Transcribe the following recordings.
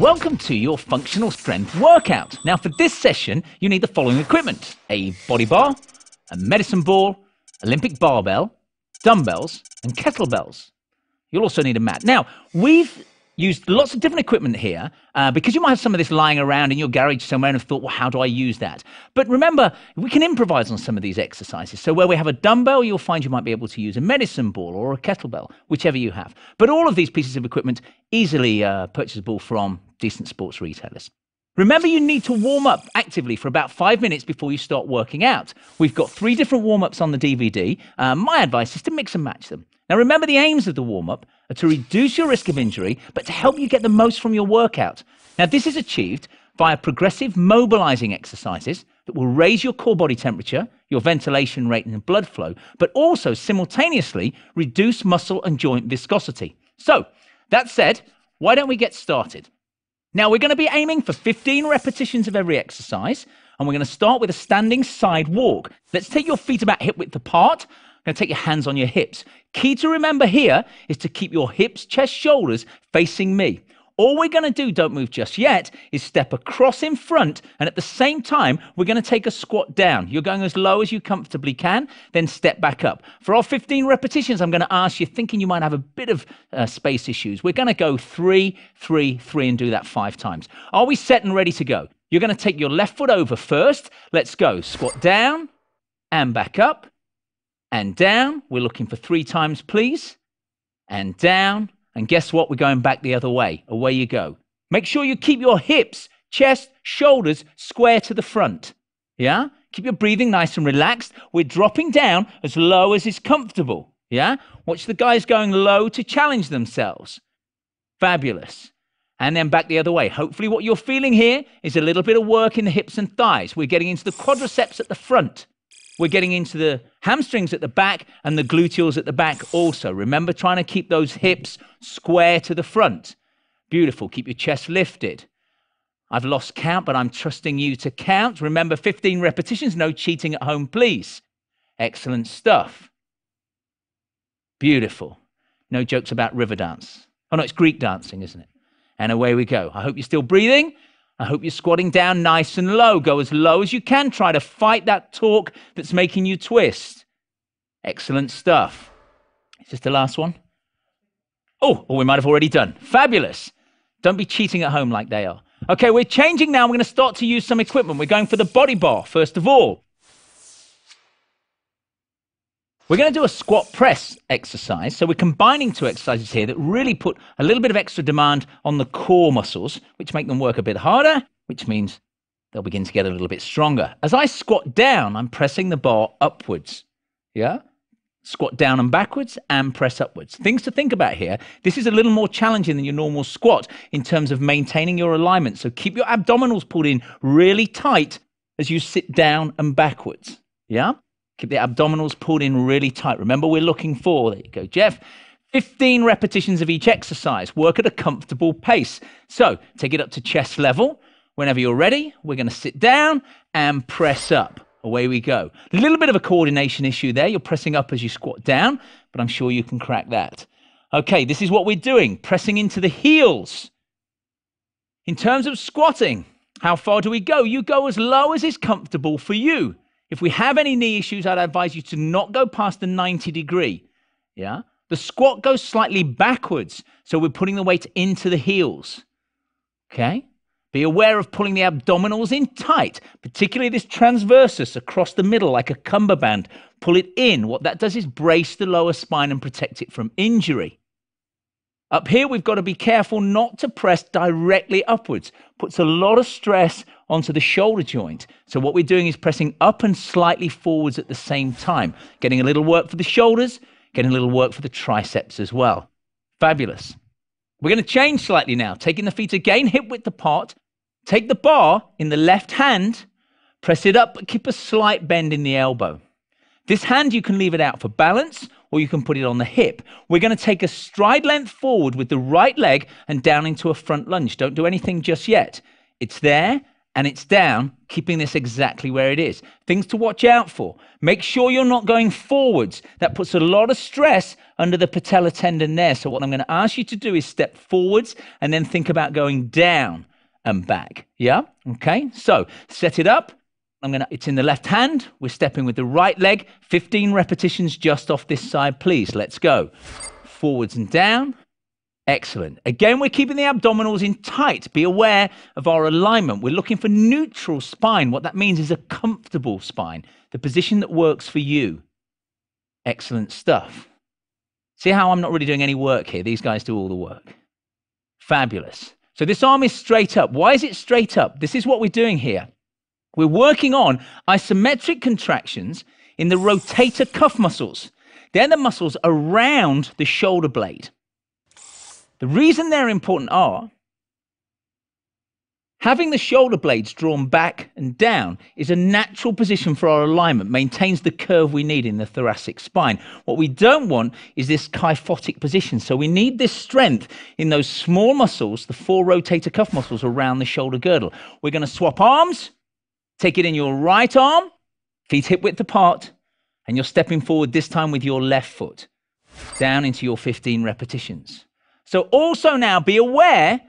Welcome to your functional strength workout. Now for this session, you need the following equipment: a body bar, a medicine ball, Olympic barbell, dumbbells, and kettlebells. You'll also need a mat. Now, we've used lots of different equipment here because you might have some of this lying around in your garage somewhere and have thought, well, how do I use that? But remember, we can improvise on some of these exercises. So where we have a dumbbell, you'll find you might be able to use a medicine ball or a kettlebell, whichever you have. But all of these pieces of equipment easily purchasable from decent sports retailers. Remember, you need to warm up actively for about 5 minutes before you start working out. We've got 3 different warm-ups on the DVD. My advice is to mix and match them. Now, remember, the aims of the warm-up are to reduce your risk of injury, but to help you get the most from your workout. Now, this is achieved via progressive mobilizing exercises that will raise your core body temperature, your ventilation rate and blood flow, but also simultaneously reduce muscle and joint viscosity. So, that said, why don't we get started? Now, we're going to be aiming for 15 repetitions of every exercise, and we're going to start with a standing side walk. Let's take your feet about hip width apart. Now take your hands on your hips. Key to remember here is to keep your hips, chest, shoulders facing me. All we're going to do, don't move just yet, is step across in front, and at the same time, we're going to take a squat down. You're going as low as you comfortably can, then step back up. For our 15 repetitions, I'm going to ask you, thinking you might have a bit of space issues, we're going to go 3, 3, 3 and do that 5 times. Are we set and ready to go? You're going to take your left foot over first. Let's go. Squat down and back up. And down, we're looking for 3 times, please. And down, and guess what? We're going back the other way. Away you go. Make sure you keep your hips, chest, shoulders square to the front. Yeah? Keep your breathing nice and relaxed. We're dropping down as low as is comfortable. Yeah? Watch the guys going low to challenge themselves. Fabulous. And then back the other way. Hopefully what you're feeling here is a little bit of work in the hips and thighs. We're getting into the quadriceps at the front. We're getting into the hamstrings at the back and the gluteals at the back also. Remember, trying to keep those hips square to the front. Beautiful. Keep your chest lifted. I've lost count, but I'm trusting you to count. Remember, 15 repetitions. No cheating at home, please. Excellent stuff. Beautiful. No jokes about river dance. Oh, no, it's Greek dancing, isn't it? And away we go. I hope you're still breathing. I hope you're squatting down nice and low. Go as low as you can. Try to fight that torque that's making you twist. Excellent stuff. Is this the last one? Oh, we might have already done. Fabulous. Don't be cheating at home like they are. Okay, we're changing now. We're going to start to use some equipment. We're going for the body bar, first of all. We're going to do a squat press exercise. So we're combining 2 exercises here that really put a little bit of extra demand on the core muscles, which make them work a bit harder, which means they'll begin to get a little bit stronger. As I squat down, I'm pressing the bar upwards. Yeah? Squat down and backwards and press upwards. Things to think about here. This is a little more challenging than your normal squat in terms of maintaining your alignment. So keep your abdominals pulled in really tight as you sit down and backwards. Yeah? Keep the abdominals pulled in really tight. Remember, we're looking for, there you go, Jeff, 15 repetitions of each exercise. Work at a comfortable pace. So take it up to chest level. Whenever you're ready, we're going to sit down and press up. Away we go. A little bit of a coordination issue there. You're pressing up as you squat down, but I'm sure you can crack that. Okay, this is what we're doing, pressing into the heels. In terms of squatting, how far do we go? You go as low as is comfortable for you. If we have any knee issues, I'd advise you to not go past the 90 degree. Yeah? The squat goes slightly backwards, so we're putting the weight into the heels. Okay? Be aware of pulling the abdominals in tight, particularly this transversus across the middle like a cummerbund. Pull it in. What that does is brace the lower spine and protect it from injury. Up here, we've got to be careful not to press directly upwards. Puts a lot of stress onto the shoulder joint. So what we're doing is pressing up and slightly forwards at the same time. Getting a little work for the shoulders, getting a little work for the triceps as well. Fabulous. We're going to change slightly now. Taking the feet again, hip width apart. Take the bar in the left hand, press it up, but keep a slight bend in the elbow. This hand, you can leave it out for balance, or you can put it on the hip. We're going to take a stride length forward with the right leg and down into a front lunge. Don't do anything just yet. It's there and it's down, keeping this exactly where it is. Things to watch out for. Make sure you're not going forwards. That puts a lot of stress under the patella tendon there. So what I'm going to ask you to do is step forwards and then think about going down and back. Yeah? Okay. So set it up. It's in the left hand. We're stepping with the right leg. 15 repetitions just off this side, please. Let's go. Forwards and down. Excellent. Again, we're keeping the abdominals in tight. Be aware of our alignment. We're looking for neutral spine. What that means is a comfortable spine, the position that works for you. Excellent stuff. See how I'm not really doing any work here? These guys do all the work. Fabulous. So this arm is straight up. Why is it straight up? This is what we're doing here. We're working on isometric contractions in the rotator cuff muscles. They're the muscles around the shoulder blade. The reason they're important are having the shoulder blades drawn back and down is a natural position for our alignment, maintains the curve we need in the thoracic spine. What we don't want is this kyphotic position. So we need this strength in those small muscles, the 4 rotator cuff muscles around the shoulder girdle. We're going to swap arms. Take it in your right arm, feet hip width apart, and you're stepping forward this time with your left foot, down into your 15 repetitions. So also now be aware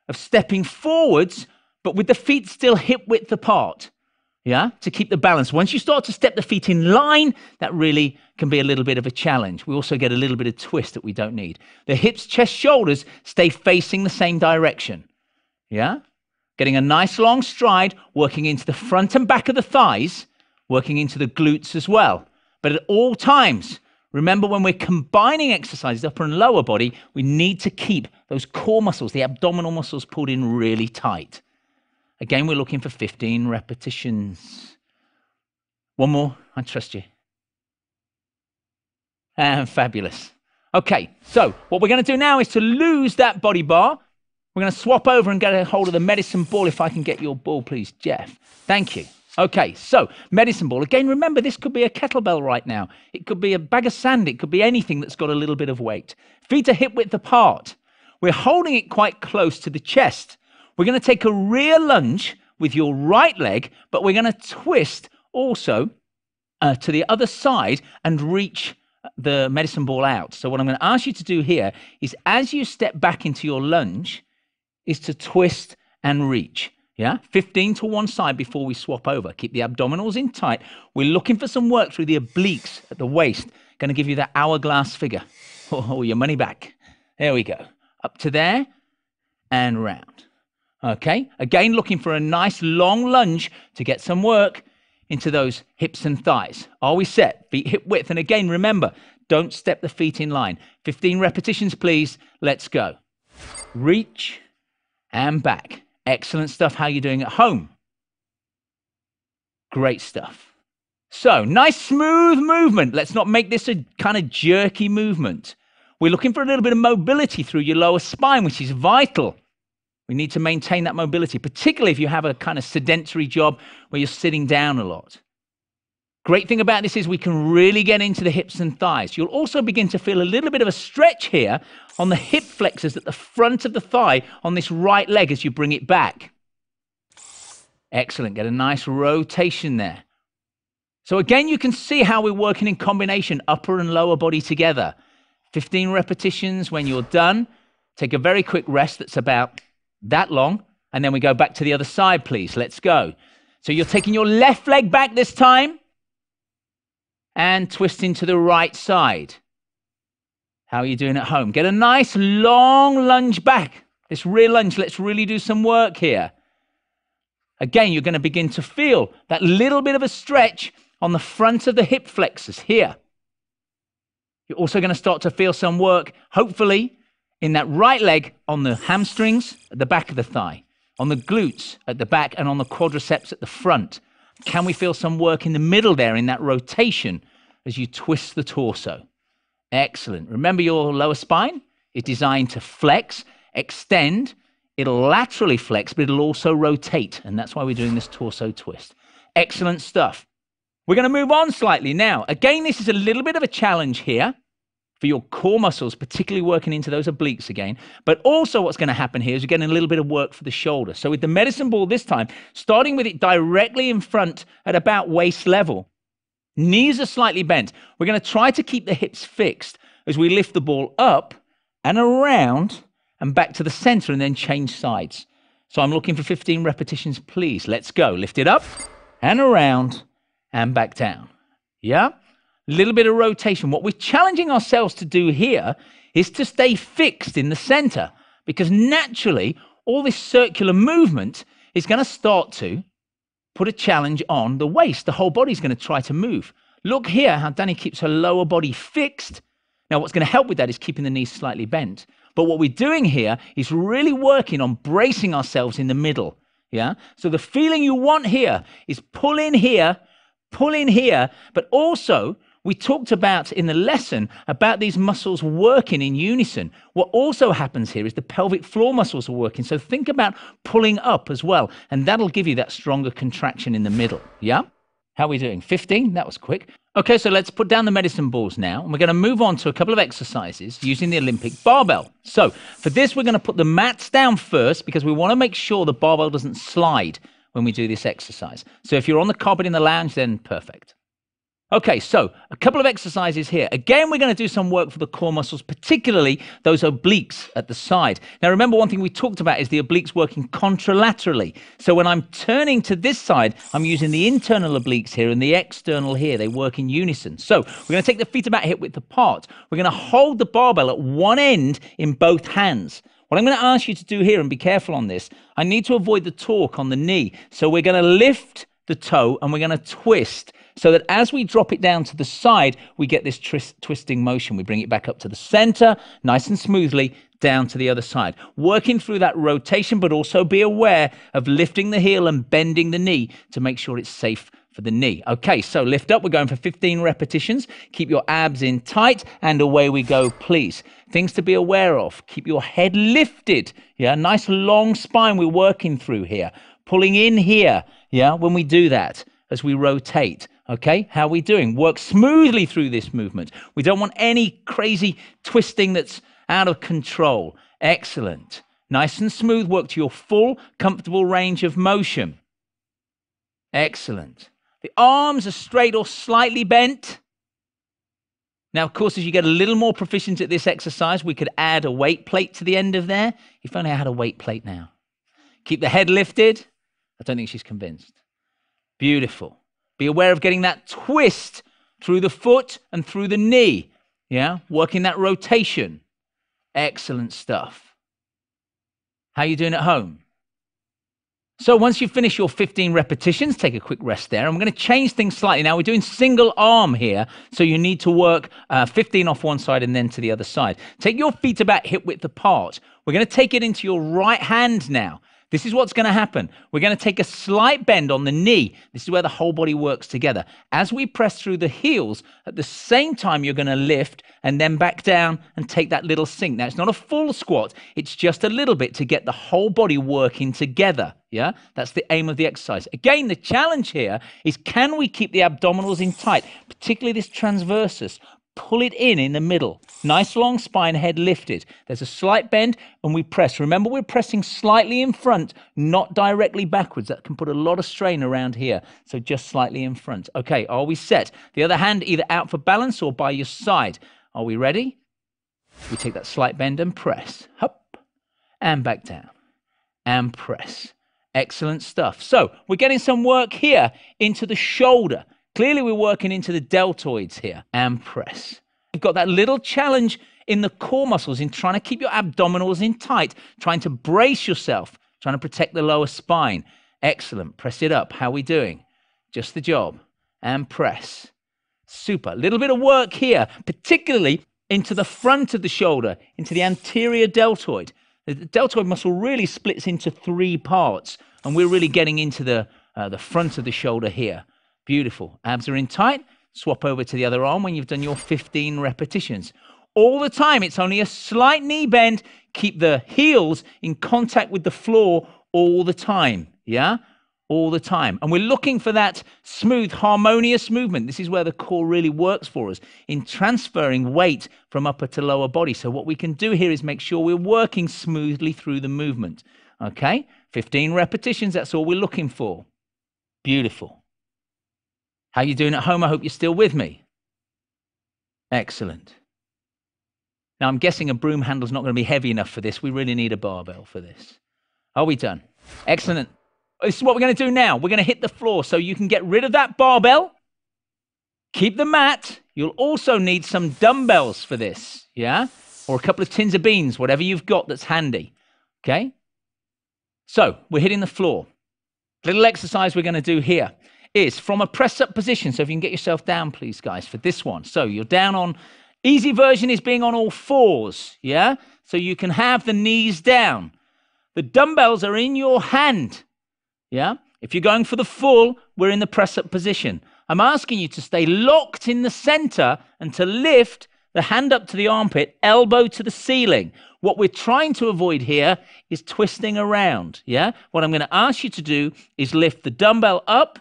of stepping forwards, but with the feet still hip width apart, yeah, to keep the balance. Once you start to step the feet in line, that really can be a little bit of a challenge. We also get a little bit of twist that we don't need. The hips, chest, shoulders stay facing the same direction, yeah? Getting a nice long stride, working into the front and back of the thighs, working into the glutes as well. But at all times, remember when we're combining exercises, upper and lower body, we need to keep those core muscles, the abdominal muscles pulled in really tight. Again, we're looking for 15 repetitions. One more, I trust you. And fabulous. Okay, so what we're going to do now is to lose that body bar. We're going to swap over and get a hold of the medicine ball. If I can get your ball, please, Jeff. Thank you. Okay, so medicine ball. Again, remember, this could be a kettlebell right now. It could be a bag of sand. It could be anything that's got a little bit of weight. Feet are hip width apart. We're holding it quite close to the chest. We're going to take a rear lunge with your right leg, but we're going to twist also to the other side and reach the medicine ball out. So what I'm going to ask you to do here is, as you step back into your lunge, is to twist and reach. Yeah, 15 to one side before we swap over. Keep the abdominals in tight. We're looking for some work through the obliques at the waist. Going to give you that hourglass figure. Oh, your money back. There we go. Up to there and round. Okay, again, looking for a nice long lunge to get some work into those hips and thighs. Are we set? Feet hip width. And again, remember, don't step the feet in line. 15 repetitions, please. Let's go. Reach and back. Excellent stuff. How are you doing at home? Great stuff. So, nice smooth movement. Let's not make this a kind of jerky movement. We're looking for a little bit of mobility through your lower spine, which is vital. We need to maintain that mobility, particularly if you have a kind of sedentary job where you're sitting down a lot. Great thing about this is we can really get into the hips and thighs. You'll also begin to feel a little bit of a stretch here on the hip flexors at the front of the thigh on this right leg as you bring it back. Excellent. Get a nice rotation there. So again, you can see how we're working in combination, upper and lower body together. 15 repetitions. When you're done, take a very quick rest that's about that long, and then we go back to the other side, please. Let's go. So you're taking your left leg back this time and twisting to the right side. How are you doing at home? Get a nice long lunge back. This rear lunge, let's really do some work here. Again, you're going to begin to feel that little bit of a stretch on the front of the hip flexors here. You're also going to start to feel some work, hopefully, in that right leg on the hamstrings at the back of the thigh, on the glutes at the back, and on the quadriceps at the front. Can we feel some work in the middle there in that rotation as you twist the torso? Excellent. Remember, your lower spine is designed to flex, extend. It'll laterally flex, but it'll also rotate. And that's why we're doing this torso twist. Excellent stuff. We're going to move on slightly now. Again, this is a little bit of a challenge here. for your core muscles, particularly working into those obliques again. But also what's going to happen here is you're getting a little bit of work for the shoulder. So with the medicine ball this time, starting with it directly in front at about waist level, knees are slightly bent. We're going to try to keep the hips fixed as we lift the ball up and around and back to the center and then change sides. So I'm looking for 15 repetitions, please. Let's go. Lift it up and around and back down. Yeah? A little bit of rotation. What we're challenging ourselves to do here is to stay fixed in the center, because naturally all this circular movement is going to start to put a challenge on the waist. The whole body's going to try to move. Look here how Danny keeps her lower body fixed. Now, what's going to help with that is keeping the knees slightly bent. But what we're doing here is really working on bracing ourselves in the middle. Yeah. So the feeling you want here is pull in here, but also we talked about in the lesson about these muscles working in unison. What also happens here is the pelvic floor muscles are working. So think about pulling up as well, and that'll give you that stronger contraction in the middle. Yeah? How are we doing? 15? That was quick. Okay, so let's put down the medicine balls now, and we're going to move on to a couple of exercises using the Olympic barbell. So for this, we're going to put the mats down first because we want to make sure the barbell doesn't slide when we do this exercise. So if you're on the carpet in the lounge, then perfect. Okay, so a couple of exercises here. Again, we're going to do some work for the core muscles, particularly those obliques at the side. Now, remember, one thing we talked about is the obliques working contralaterally. So when I'm turning to this side, I'm using the internal obliques here and the external here. They work in unison. So we're going to take the feet about hip width apart. We're going to hold the barbell at one end in both hands. What I'm going to ask you to do here, and be careful on this, I need to avoid the torque on the knee. So we're going to lift the toe and we're going to twist, so that as we drop it down to the side, we get this twisting motion. We bring it back up to the center, nice and smoothly, down to the other side. Working through that rotation, but also be aware of lifting the heel and bending the knee to make sure it's safe for the knee. Okay, so lift up. We're going for 15 repetitions. Keep your abs in tight, and away we go, please. Things to be aware of. Keep your head lifted. Yeah, nice long spine we're working through here. Pulling in here, yeah, when we do that, as we rotate. Okay, how are we doing? Work smoothly through this movement. We don't want any crazy twisting that's out of control. Excellent. Nice and smooth. Work to your full, comfortable range of motion. Excellent. The arms are straight or slightly bent. Now, of course, as you get a little more proficient at this exercise, we could add a weight plate to the end of there. If only I had a weight plate now. Keep the head lifted. I don't think she's convinced. Beautiful. Be aware of getting that twist through the foot and through the knee. Yeah, working that rotation. Excellent stuff. How are you doing at home? So once you finish your 15 repetitions, take a quick rest there. And we're going to change things slightly. Now we're doing single arm here. So you need to work 15 off one side and then to the other side. Take your feet about hip width apart. We're going to take it into your right hand now. This is what's going to happen. We're going to take a slight bend on the knee. This is where the whole body works together. As we press through the heels, at the same time, you're going to lift and then back down and take that little sink. Now, it's not a full squat. It's just a little bit to get the whole body working together. Yeah, that's the aim of the exercise. Again, the challenge here is, can we keep the abdominals in tight, particularly this transversus? Pull it in the middle. Nice long spine, head lifted. There's a slight bend and we press. Remember, we're pressing slightly in front, not directly backwards. That can put a lot of strain around here. So just slightly in front. Okay, are we set? The other hand either out for balance or by your side. Are we ready? We take that slight bend and press. Up and back down and press. Excellent stuff. So we're getting some work here into the shoulder. Clearly, we're working into the deltoids here, and press. You've got that little challenge in the core muscles in trying to keep your abdominals in tight, trying to brace yourself, trying to protect the lower spine. Excellent. Press it up. How are we doing? Just the job. And press. Super. A little bit of work here, particularly into the front of the shoulder, into the anterior deltoid. The deltoid muscle really splits into 3 parts, and we're really getting into the front of the shoulder here. Beautiful. Abs are in tight. Swap over to the other arm when you've done your 15 repetitions. All the time, it's only a slight knee bend. Keep the heels in contact with the floor all the time. Yeah? all the time. And we're looking for that smooth, harmonious movement. This is where the core really works for us in transferring weight from upper to lower body. So what we can do here is make sure we're working smoothly through the movement. Okay, 15 repetitions, that's all we're looking for. Beautiful. How are you doing at home? I hope you're still with me. Excellent. Now, I'm guessing a broom handle's not going to be heavy enough for this. We really need a barbell for this. Are we done? Excellent. This is what we're going to do now. We're going to hit the floor so you can get rid of that barbell. Keep the mat. You'll also need some dumbbells for this, yeah? Or a couple of tins of beans, whatever you've got that's handy, okay? So we're hitting the floor. Little exercise we're going to do here is from a press-up position. So if you can get yourself down, please, guys, for this one. So you're down on, easy version is being on all fours, yeah? So you can have the knees down. The dumbbells are in your hand, yeah? If you're going for the full, we're in the press-up position. I'm asking you to stay locked in the center and to lift the hand up to the armpit, elbow to the ceiling. What we're trying to avoid here is twisting around, yeah? What I'm going to ask you to do is lift the dumbbell up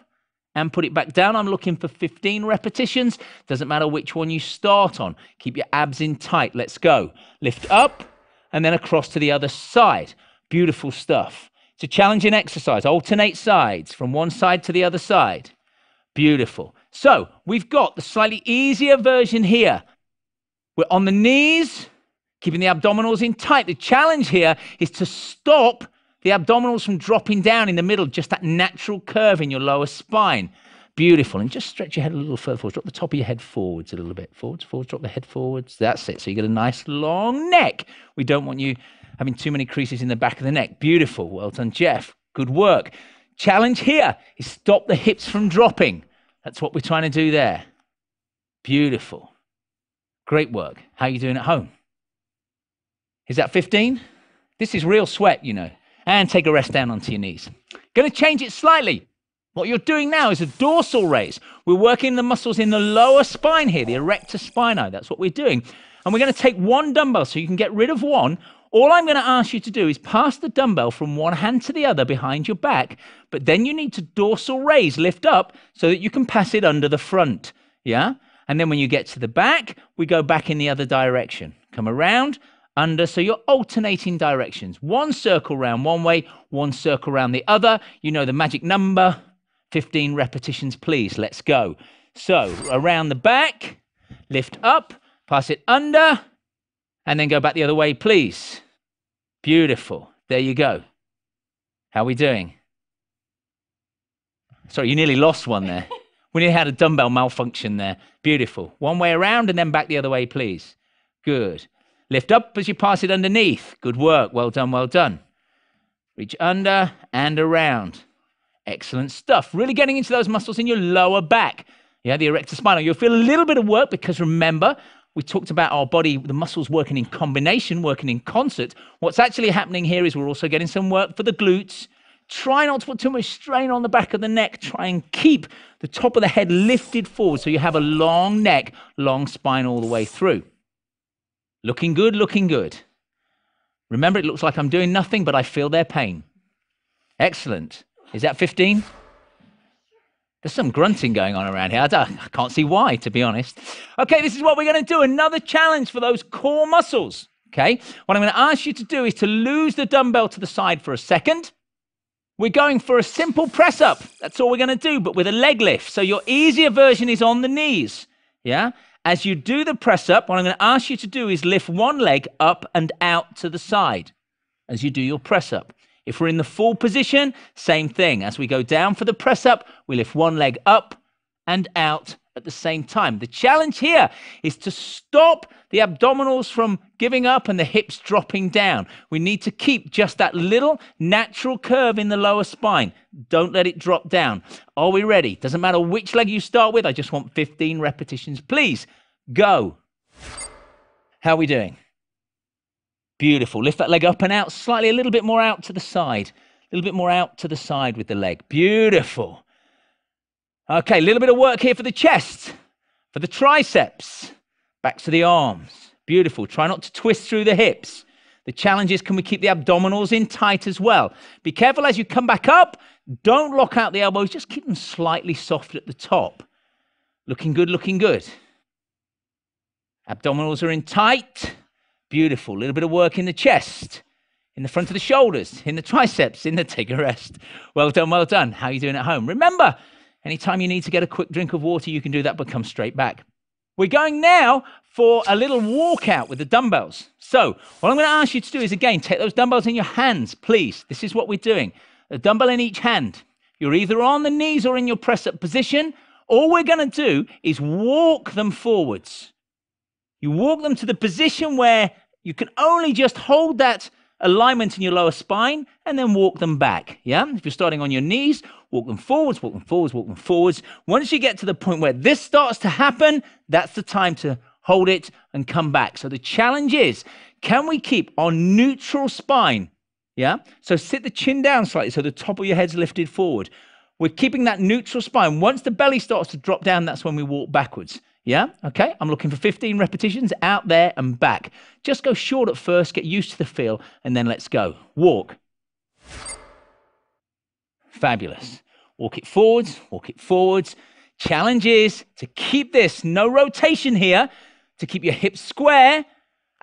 and put it back down. I'm looking for 15 repetitions. Doesn't matter which one you start on. Keep your abs in tight. Let's go. Lift up and then across to the other side. Beautiful stuff. It's a challenging exercise. Alternate sides from one side to the other side. Beautiful. So we've got the slightly easier version here. We're on the knees, keeping the abdominals in tight. The challenge here is to stop the abdominals from dropping down in the middle, just that natural curve in your lower spine. Beautiful. And just stretch your head a little further forwards. Drop the top of your head forwards a little bit. Forwards, forwards, drop the head forwards. That's it. So you get a nice long neck. We don't want you having too many creases in the back of the neck. Beautiful. Well done, Jeff. Good work. Challenge here is stop the hips from dropping. That's what we're trying to do there. Beautiful. Great work. How are you doing at home? Is that 15? This is real sweat, you know. And take a rest down onto your knees. Going to change it slightly. What you're doing now is a dorsal raise. We're working the muscles in the lower spine here, the erector spinae. That's what we're doing. And we're going to take one dumbbell so you can get rid of one. All I'm going to ask you to do is pass the dumbbell from one hand to the other behind your back, but then you need to dorsal raise, lift up, so that you can pass it under the front, yeah? And then when you get to the back, we go back in the other direction. Come around, under, so you're alternating directions. One circle round one way, one circle round the other. You know the magic number, 15 repetitions, please. Let's go. So around the back, lift up, pass it under, and then go back the other way, please. Beautiful. There you go. How are we doing? Sorry, you nearly lost one there. We nearly had a dumbbell malfunction there. Beautiful. One way around and then back the other way, please. Good. Lift up as you pass it underneath. Good work. Well done, well done. Reach under and around. Excellent stuff. Really getting into those muscles in your lower back. Yeah, the erector spinae. You'll feel a little bit of work because remember, we talked about our body, the muscles working in combination, working in concert. What's actually happening here is we're also getting some work for the glutes. Try not to put too much strain on the back of the neck. Try and keep the top of the head lifted forward so you have a long neck, long spine all the way through. Looking good, looking good. Remember, it looks like I'm doing nothing, but I feel their pain. Excellent. Is that 15? There's some grunting going on around here. I can't see why, to be honest. Okay, this is what we're going to do. Another challenge for those core muscles. Okay, what I'm going to ask you to do is to lose the dumbbell to the side for a second. We're going for a simple press up. That's all we're going to do, but with a leg lift. So your easier version is on the knees. Yeah. As you do the press up, what I'm going to ask you to do is lift one leg up and out to the side as you do your press up. If we're in the full position, same thing. As we go down for the press up, we lift one leg up and out at the same time. The challenge here is to stop the abdominals from giving up and the hips dropping down. We need to keep just that little natural curve in the lower spine. Don't let it drop down. Are we ready? Doesn't matter which leg you start with. I just want 15 repetitions. Please, go. How are we doing? Beautiful. Lift that leg up and out, slightly a little bit more out to the side. A little bit more out to the side with the leg. Beautiful. Okay, a little bit of work here for the chest, for the triceps, back to the arms. Beautiful. Try not to twist through the hips. The challenge is, can we keep the abdominals in tight as well? Be careful as you come back up. Don't lock out the elbows. Just keep them slightly soft at the top. Looking good, looking good. Abdominals are in tight. Beautiful. A little bit of work in the chest, in the front of the shoulders, in the triceps, in the take a rest. Well done, well done. How are you doing at home? Remember, anytime you need to get a quick drink of water, you can do that, but come straight back. We're going now for a little walkout with the dumbbells. So what I'm going to ask you to do is, again, take those dumbbells in your hands, please. This is what we're doing. A dumbbell in each hand. You're either on the knees or in your press-up position. All we're going to do is walk them forwards. You walk them to the position where you can only just hold that alignment in your lower spine and then walk them back. Yeah. If you're starting on your knees, walk them forwards, walk them forwards, walk them forwards. Once you get to the point where this starts to happen, that's the time to hold it and come back. So the challenge is, can we keep our neutral spine? Yeah. So sit the chin down slightly so the top of your head's lifted forward. We're keeping that neutral spine. Once the belly starts to drop down, that's when we walk backwards. Yeah, okay, I'm looking for 15 repetitions out there and back. Just go short at first, get used to the feel, and then let's go. Walk. Fabulous. Walk it forwards, walk it forwards. Challenge is to keep this, no rotation here, to keep your hips square,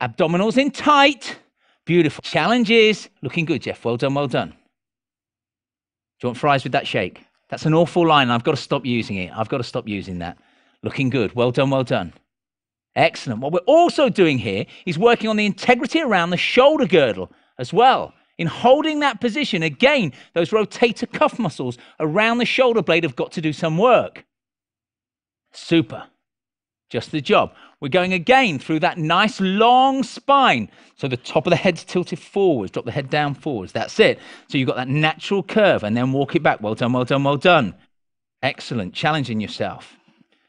abdominals in tight. Beautiful. Challenge is, looking good, Jeff. Well done, well done. Do you want fries with that shake? That's an awful line. I've got to stop using it. I've got to stop using that. Looking good. Well done, well done. Excellent. What we're also doing here is working on the integrity around the shoulder girdle as well. In holding that position, again, those rotator cuff muscles around the shoulder blade have got to do some work. Super. Just the job. We're going again through that nice long spine. So the top of the head's tilted forwards. Drop the head down forwards. That's it. So you've got that natural curve and then walk it back. Well done, well done, well done. Excellent. Challenging yourself.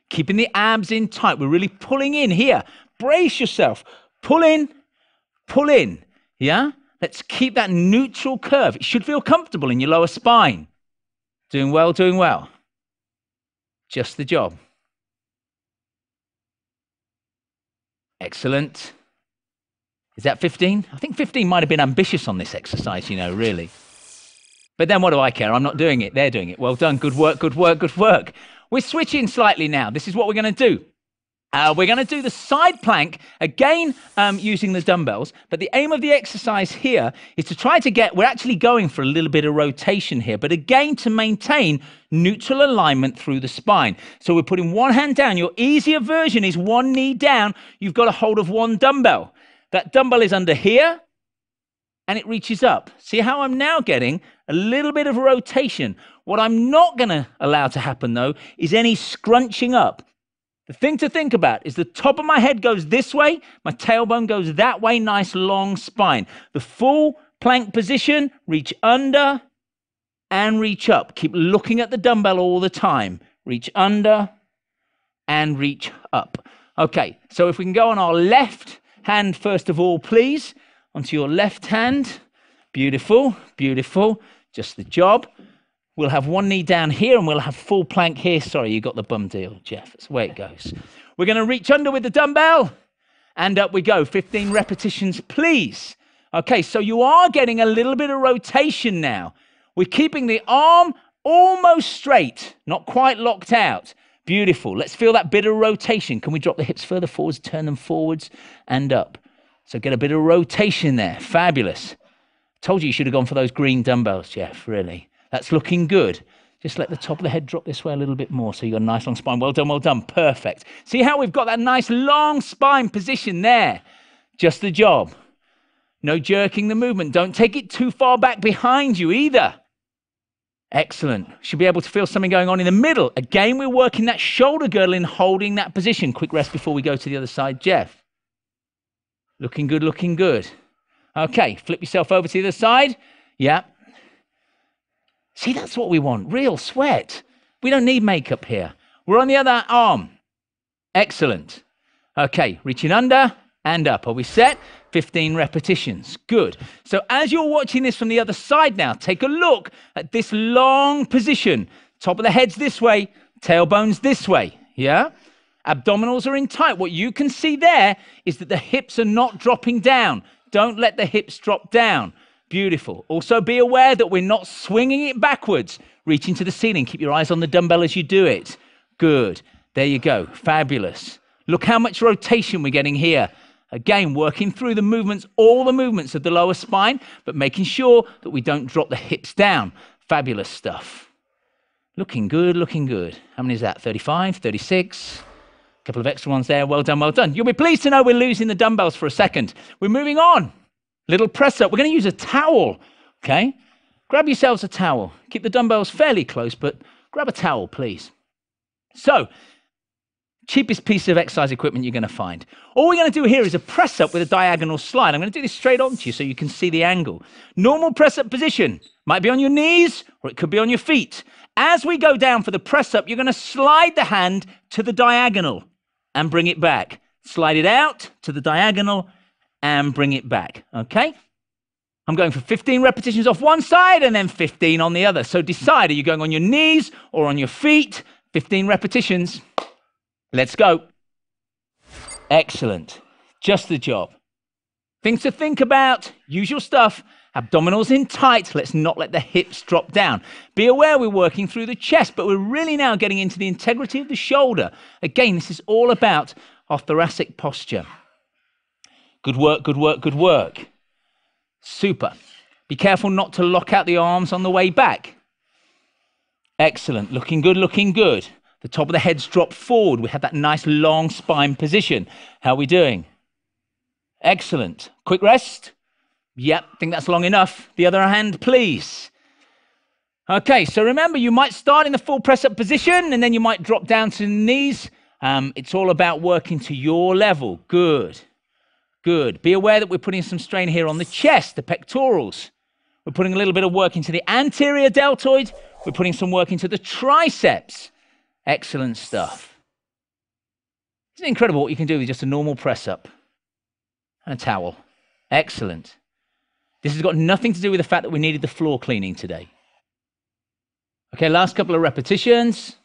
Keeping the abs in tight. We're really pulling in here. Brace yourself. Pull in. Pull in. Yeah? Let's keep that neutral curve. It should feel comfortable in your lower spine. Doing well, doing well. Just the job. Excellent. Is that 15? I think 15 might have been ambitious on this exercise, you know, really. But then what do I care? I'm not doing it. They're doing it. Well done. Good work, good work, good work. We're switching slightly now. This is what we're going to do. We're going to do the side plank, again, using the dumbbells. But the aim of the exercise here is to try to get, we're actually going for a little bit of rotation here, but again, to maintain neutral alignment through the spine. So we're putting one hand down. Your easier version is one knee down. You've got a hold of one dumbbell. That dumbbell is under here, and it reaches up. See how I'm now getting a little bit of rotation. What I'm not going to allow to happen, though, is any scrunching up. The thing to think about is the top of my head goes this way, my tailbone goes that way, nice long spine. The full plank position, reach under and reach up. Keep looking at the dumbbell all the time. Reach under and reach up. Okay, so if we can go on our left hand first of all, please. Onto your left hand. Beautiful, beautiful. Just the job. We'll have one knee down here and we'll have full plank here. Sorry, you got the bum deal, Jeff. That's the way it goes. We're going to reach under with the dumbbell and up we go. 15 repetitions, please. Okay, so you are getting a little bit of rotation now. We're keeping the arm almost straight, not quite locked out. Beautiful. Let's feel that bit of rotation. Can we drop the hips further forwards, turn them forwards and up? So get a bit of rotation there. Fabulous. Told you you should have gone for those green dumbbells, Jeff, really. That's looking good. Just let the top of the head drop this way a little bit more so you've got a nice long spine. Well done, well done. Perfect. See how we've got that nice long spine position there? Just the job. No jerking the movement. Don't take it too far back behind you either. Excellent. Should be able to feel something going on in the middle. Again, we're working that shoulder girdle in holding that position. Quick rest before we go to the other side, Jeff. Looking good, looking good. Okay, flip yourself over to the other side. Yeah. See, that's what we want. Real sweat. We don't need makeup here. We're on the other arm. Excellent. Okay, reaching under and up. Are we set? 15 repetitions. Good. So as you're watching this from the other side now, take a look at this long position. Top of the head's this way, tailbone's this way. Yeah? Abdominals are in tight. What you can see there is that the hips are not dropping down. Don't let the hips drop down. Beautiful. Also be aware that we're not swinging it backwards. Reach into the ceiling. Keep your eyes on the dumbbell as you do it. Good. There you go. Fabulous. Look how much rotation we're getting here. Again, working through the movements, all the movements of the lower spine, but making sure that we don't drop the hips down. Fabulous stuff. Looking good, looking good. How many is that? 35, 36. A couple of extra ones there. Well done, well done. You'll be pleased to know we're losing the dumbbells for a second. We're moving on. Little press up. We're going to use a towel, okay? Grab yourselves a towel. Keep the dumbbells fairly close, but grab a towel, please. So, cheapest piece of exercise equipment you're going to find. All we're going to do here is a press up with a diagonal slide. I'm going to do this straight onto you so you can see the angle. Normal press up position. Might be on your knees or it could be on your feet. As we go down for the press up, you're going to slide the hand to the diagonal and bring it back. Slide it out to the diagonal and bring it back, okay? I'm going for 15 repetitions off one side and then 15 on the other. So decide, are you going on your knees or on your feet? 15 repetitions. Let's go. Excellent. Just the job. Things to think about. Usual stuff. Abdominals in tight. Let's not let the hips drop down. Be aware we're working through the chest, but we're really now getting into the integrity of the shoulder. Again, this is all about our thoracic posture. Good work, good work, good work. Super. Be careful not to lock out the arms on the way back. Excellent. Looking good, looking good. The top of the head's dropped forward. We have that nice long spine position. How are we doing? Excellent. Quick rest. Yep, think that's long enough. The other hand, please. Okay, so remember, you might start in the full press-up position and then you might drop down to the knees. It's all about working to your level. Good. Good. Be aware that we're putting some strain here on the chest, the pectorals. We're putting a little bit of work into the anterior deltoid. We're putting some work into the triceps. Excellent stuff. Isn't it incredible what you can do with just a normal press-up and a towel? Excellent. This has got nothing to do with the fact that we needed the floor cleaning today. Okay, last couple of repetitions.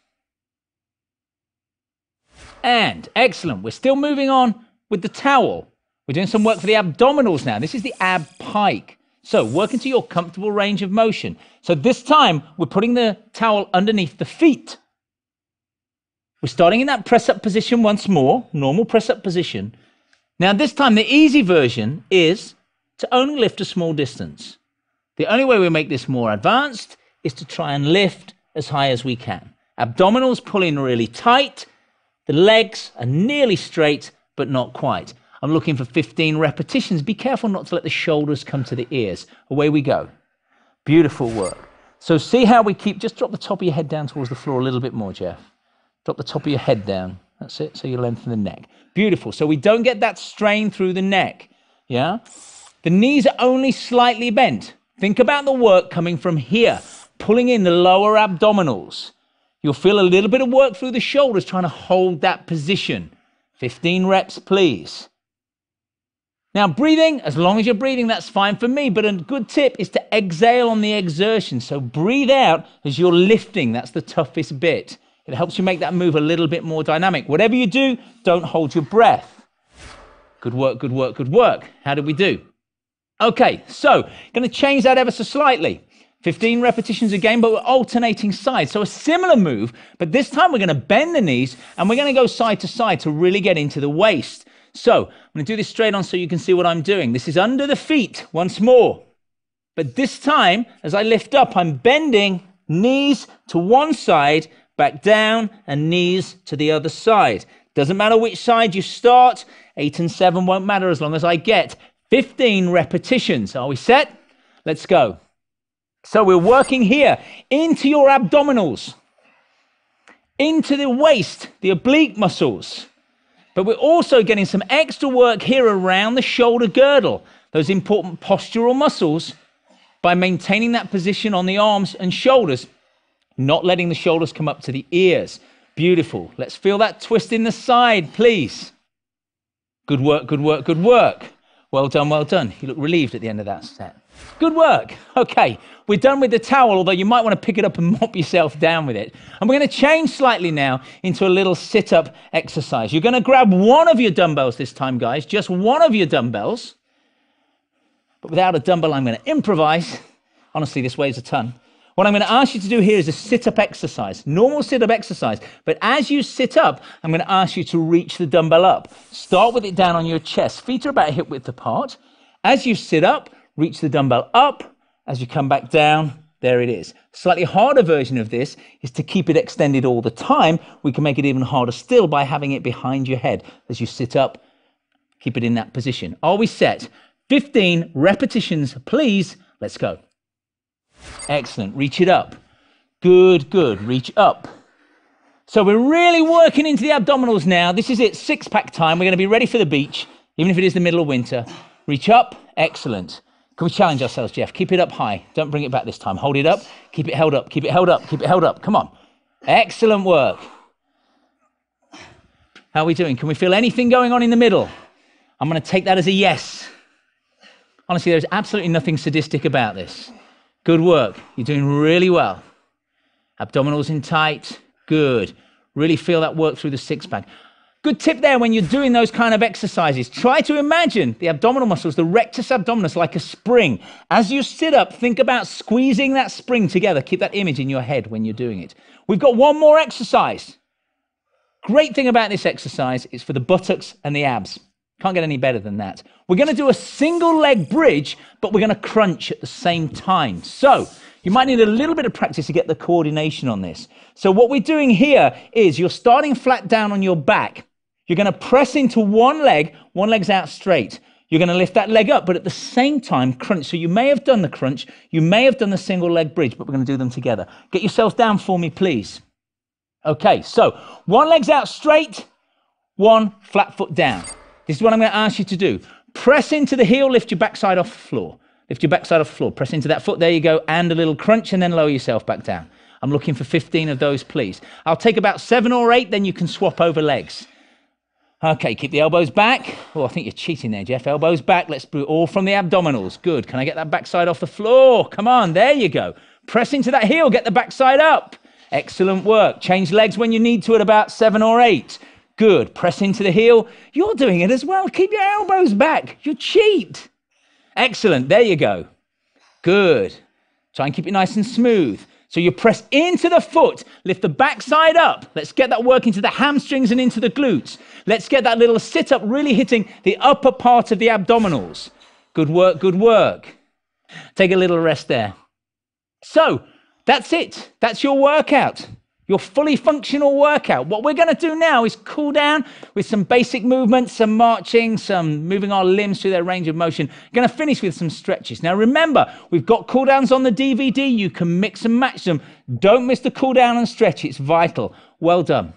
And excellent. We're still moving on with the towel. We're doing some work for the abdominals now. This is the ab pike. So work into your comfortable range of motion. So this time, we're putting the towel underneath the feet. We're starting in that press-up position once more, normal press-up position. Now this time, the easy version is to only lift a small distance. The only way we make this more advanced is to try and lift as high as we can. Abdominals pull in really tight. The legs are nearly straight, but not quite. I'm looking for 15 repetitions. Be careful not to let the shoulders come to the ears. Away we go. Beautiful work. So see how we keep, just drop the top of your head down towards the floor a little bit more, Jeff. Drop the top of your head down. That's it, so you lengthen the neck. Beautiful. So we don't get that strain through the neck. Yeah? The knees are only slightly bent. Think about the work coming from here, pulling in the lower abdominals. You'll feel a little bit of work through the shoulders trying to hold that position. 15 reps, please. Now, breathing, as long as you're breathing, that's fine for me. But a good tip is to exhale on the exertion. So breathe out as you're lifting. That's the toughest bit. It helps you make that move a little bit more dynamic. Whatever you do, don't hold your breath. Good work, good work, good work. How did we do? Okay, so going to change that ever so slightly. 15 repetitions again, but we're alternating sides. So a similar move, but this time we're going to bend the knees and we're going to go side to side to really get into the waist. So I'm going to do this straight on so you can see what I'm doing. This is under the feet once more. But this time, as I lift up, I'm bending knees to one side, back down, and knees to the other side. Doesn't matter which side you start. 8 and 7 won't matter as long as I get 15 repetitions. Are we set? Let's go. So we're working here into your abdominals, into the waist, the oblique muscles. But we're also getting some extra work here around the shoulder girdle, those important postural muscles, by maintaining that position on the arms and shoulders, not letting the shoulders come up to the ears. Beautiful. Let's feel that twist in the side, please. Good work, good work, good work. Well done, well done. You look relieved at the end of that set. Good work. Okay, we're done with the towel, although you might want to pick it up and mop yourself down with it. And we're going to change slightly now into a little sit-up exercise. You're going to grab one of your dumbbells this time, guys, just one of your dumbbells. but without a dumbbell, I'm going to improvise. Honestly, this weighs a ton. What I'm going to ask you to do here is a sit-up exercise, normal sit-up exercise. But as you sit up, I'm going to ask you to reach the dumbbell up. Start with it down on your chest. Feet are about hip width apart. As you sit up, reach the dumbbell up. As you come back down, there it is. Slightly harder version of this is to keep it extended all the time. We can make it even harder still by having it behind your head. As you sit up, keep it in that position. Are we set? 15 repetitions, please. Let's go. Excellent. Reach it up. Good, good. Reach up. So we're really working into the abdominals now. This is it, six-pack time. We're going to be ready for the beach, even if it is the middle of winter. Reach up. Excellent. Can we challenge ourselves, Jeff? Keep it up high. Don't bring it back this time. Hold it up. Keep it held up. Keep it held up. Keep it held up. Come on. Excellent work. How are we doing? Can we feel anything going on in the middle? I'm going to take that as a yes. Honestly, there's absolutely nothing sadistic about this. Good work. You're doing really well. Abdominals in tight. Good. Really feel that work through the six-pack. Good tip there when you're doing those kind of exercises. Try to imagine the abdominal muscles, the rectus abdominis, like a spring. As you sit up, think about squeezing that spring together. Keep that image in your head when you're doing it. We've got one more exercise. Great thing about this exercise is for the buttocks and the abs. Can't get any better than that. We're going to do a single leg bridge, but we're going to crunch at the same time. So you might need a little bit of practice to get the coordination on this. So what we're doing here is you're starting flat down on your back. You're going to press into one leg's out straight. You're going to lift that leg up, but at the same time, crunch. So you may have done the crunch, you may have done the single leg bridge, but we're going to do them together. Get yourselves down for me, please. Okay, so one leg's out straight, one flat foot down. This is what I'm going to ask you to do. Press into the heel, lift your backside off the floor. Lift your backside off the floor. Press into that foot, there you go, and a little crunch, and then lower yourself back down. I'm looking for 15 of those, please. I'll take about 7 or 8, then you can swap over legs. Okay, keep the elbows back. Oh, I think you're cheating there, Jeff. Elbows back. Let's do it all from the abdominals. Good. Can I get that backside off the floor? Come on, there you go. Press into that heel, get the backside up. Excellent work. Change legs when you need to at about 7 or 8. Good. Press into the heel. You're doing it as well. Keep your elbows back. You cheat. Excellent. There you go. Good. Try and keep it nice and smooth. So you press into the foot, lift the backside up. Let's get that work into the hamstrings and into the glutes. Let's get that little sit-up really hitting the upper part of the abdominals. Good work, good work. Take a little rest there. So that's it. That's your workout. Your fully functional workout. What we're going to do now is cool down with some basic movements, some marching, some moving our limbs through their range of motion. Going to finish with some stretches. Now remember, we've got cool downs on the DVD. You can mix and match them. Don't miss the cool down and stretch. It's vital. Well done.